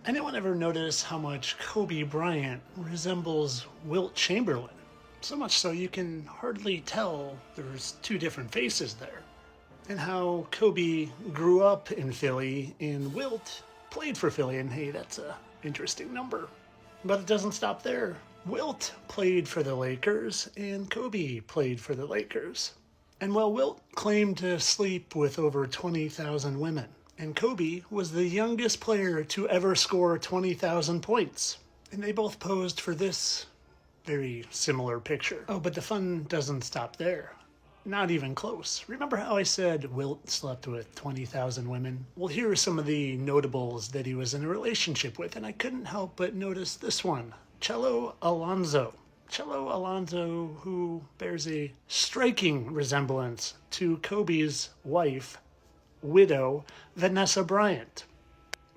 Anyone ever notice how much Kobe Bryant resembles Wilt Chamberlain? So much so you can hardly tell there's two different faces there. And how Kobe grew up in Philly and Wilt played for Philly, and hey, that's a interesting number. But it doesn't stop there. Wilt played for the Lakers and Kobe played for the Lakers. And while Wilt claimed to sleep with over 20,000 women, and Kobe was the youngest player to ever score 20,000 points. And they both posed for this very similar picture. Oh, but the fun doesn't stop there. Not even close. Remember how I said Wilt slept with 20,000 women? Well, here are some of the notables that he was in a relationship with, and I couldn't help but notice this one, Cello Alonso. Cello Alonso, who bears a striking resemblance to Kobe's wife, widow, Vanessa Bryant.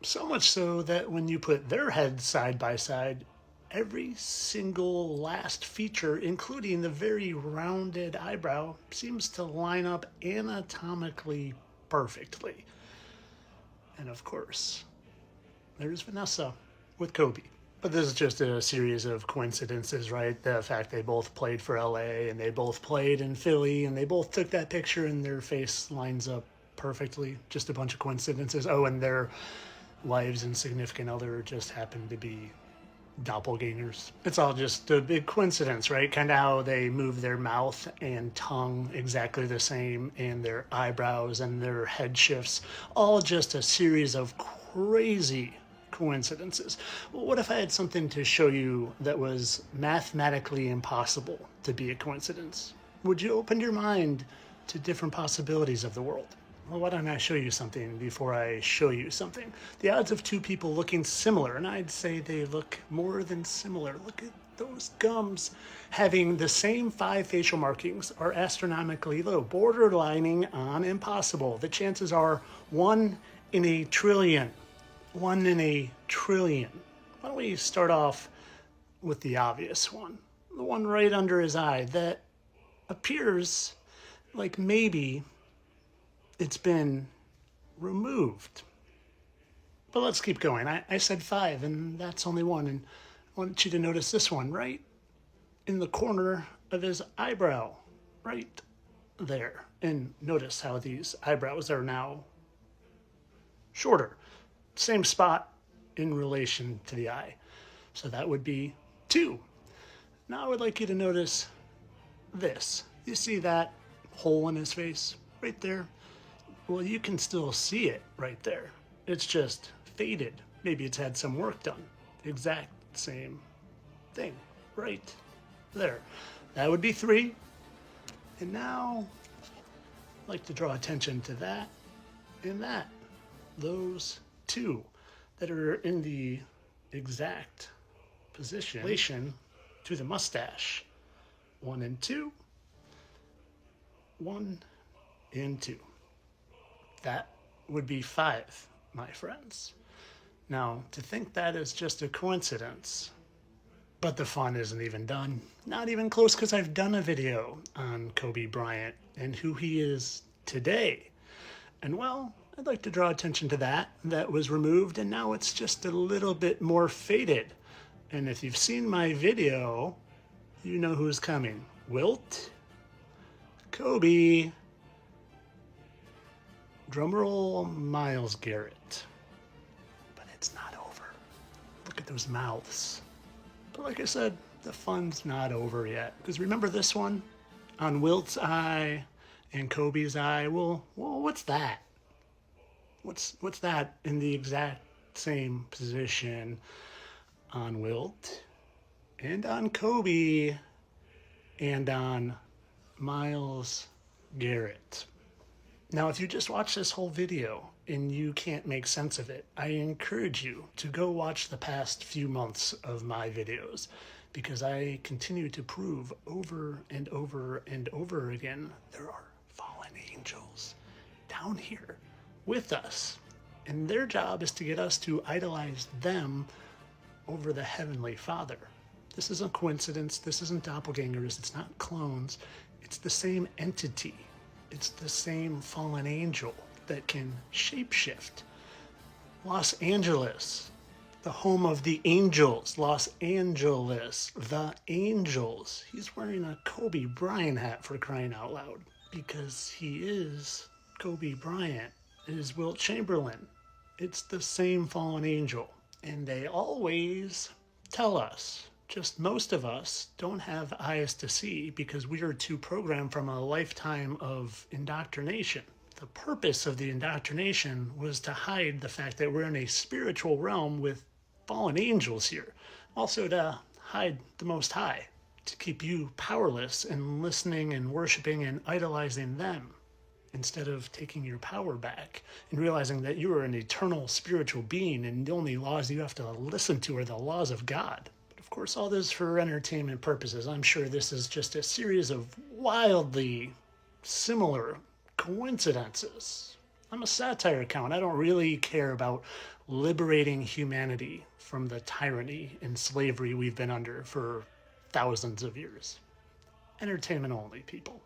So much so that when you put their heads side by side, every single last feature, including the very rounded eyebrow, seems to line up anatomically perfectly. And of course, there's Vanessa with Kobe. But this is just a series of coincidences, right? The fact they both played for LA and they both played in Philly and they both took that picture and their face lines up perfectly. Just a bunch of coincidences. Oh, and their wives and significant other just happened to be doppelgangers. It's all just a big coincidence, right? Kind of how they move their mouth and tongue exactly the same, and their eyebrows and their head shifts. All just a series of crazy coincidences. Well, what if I had something to show you that was mathematically impossible to be a coincidence? Would you open your mind to different possibilities of the world? Well, why don't I show you something before I show you something? The odds of two people looking similar, and I'd say they look more than similar. Look at those gums having the same 5 facial markings are astronomically low, borderlining on impossible. The chances are 1 in a trillion. 1 in a trillion. Why don't we start off with the obvious one? The one right under his eye that appears like maybe it's been removed. But let's keep going. I said 5, and that's only 1. And I want you to notice this one right in the corner of his eyebrow, right there. And notice how these eyebrows are now shorter. Same spot in relation to the eye. So that would be 2. Now I would like you to notice this. You see that hole in his face right there? Well, you can still see it right there. It's just faded. Maybe it's had some work done. The exact same thing right there. That would be 3. And now I'd like to draw attention to that and that. Those 2 that are in the exact position relation to the mustache. 1 and 2. 1 and 2. That would be 5, my friends. Now, to think that is just a coincidence, but the fun isn't even done. Not even close, because I've done a video on Kobe Bryant and who he is today. And well, I'd like to draw attention to that. That was removed, and now it's just a little bit more faded. And if you've seen my video, you know who's coming. Wilt, Kobe, drumroll, Myles Garrett. But it's not over. Look at those mouths. But like I said, the fun's not over yet. Because remember this one? On Wilt's eye and Kobe's eye? Well, what's that? What's that in the exact same position on Wilt and on Kobe and on Myles Garrett? Now, if you just watch this whole video and you can't make sense of it, I encourage you to go watch the past few months of my videos, because I continue to prove over and over and over again there are fallen angels down here with us, and their job is to get us to idolize them over the Heavenly Father. This isn't coincidence. This isn't doppelgangers. It's not clones. It's the same entity. It's the same fallen angel that can shapeshift. Los Angeles The home of the Angels, Los Angeles, the Angels. He's wearing a Kobe Bryant hat, for crying out loud, because he is Kobe Bryant. It is Wilt Chamberlain. It's the same fallen angel. And they always tell us, just most of us don't have eyes to see because we are too programmed from a lifetime of indoctrination. The purpose of the indoctrination was to hide the fact that we're in a spiritual realm with fallen angels here. Also to hide the Most High, to keep you powerless and listening and worshiping and idolizing them, instead of taking your power back and realizing that you are an eternal spiritual being and the only laws you have to listen to are the laws of God. But of course, all this for entertainment purposes. I'm sure this is just a series of wildly similar coincidences. I'm a satire account. I don't really care about liberating humanity from the tyranny and slavery we've been under for thousands of years. Entertainment only, people.